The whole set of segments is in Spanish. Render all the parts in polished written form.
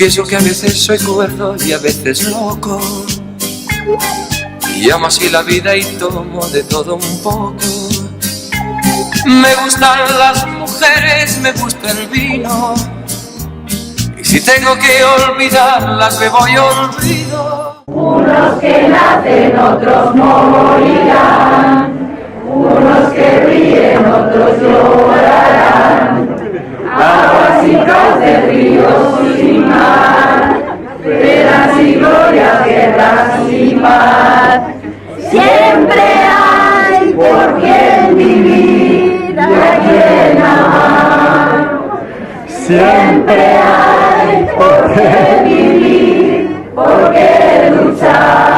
Confieso que a veces soy cuerdo y a veces loco, y amo así la vida y tomo de todo un poco. Me gustan las mujeres, me gusta el vino, y si tengo que olvidarlas me voy olvido. Unos que nacen, otros morirán, unos que ríen, otros llorarán. Aguas sin cauces, ríos sin mar, penas y glorias, guerras y paz. Siempre hay por quien vivir, a quien amar. Siempre hay por qué vivir, por qué luchar.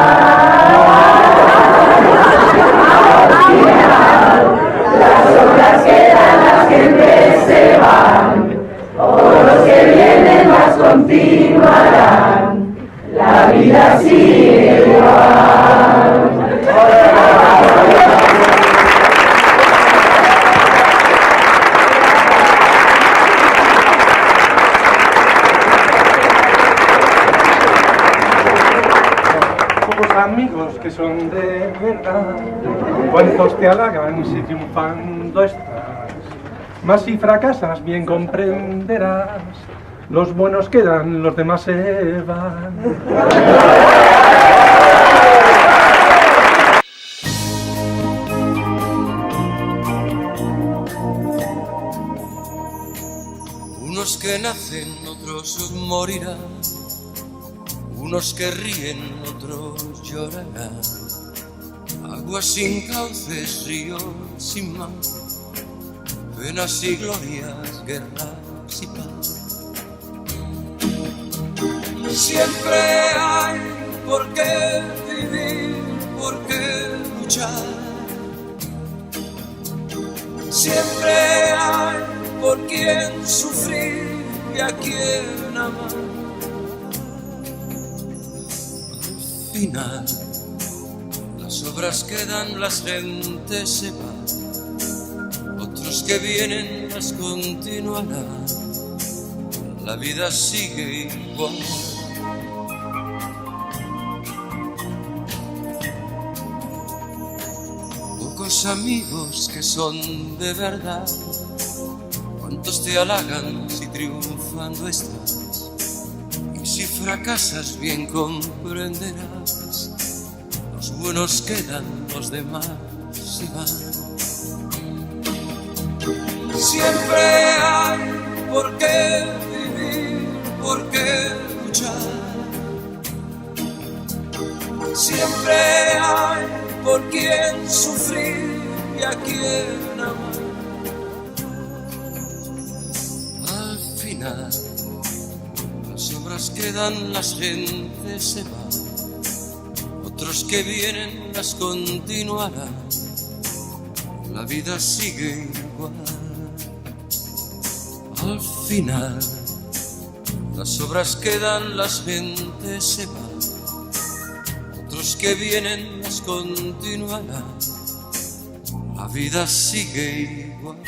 Las obras quedan, las gentes se van, los que vienen las continuarán, la vida sigue igual. Pocos amigos que son de verdad, cuántos te halagan si triunfando estás. Mas si fracasas bien comprenderás, los buenos quedan, los demás se van. Unos que nacen, otros morirán, unos que ríen, otros llorarán. Aguas sin cauces, ríos sin mar, penas y glorias, guerras y paz. Siempre hay por qué vivir, por qué luchar. Siempre hay por quien sufrir y a quien amar. Al final, las obras quedan, las gentes se van, otros que vienen las continuarán, la vida sigue igual. Pocos amigos que son de verdad, cuántos te halagan si triunfando estás, y si fracasas bien comprenderás, los buenos quedan, los demás se van. Siempre hay por qué vivir, por qué luchar. Siempre hay por quien sufrir y a quien amar. Al final, las obras quedan, las gentes se van, otros que vienen las continuarán, la vida sigue igual. Al final, las obras quedan, las gentes se van, otros que vienen las continuarán, la vida sigue igual.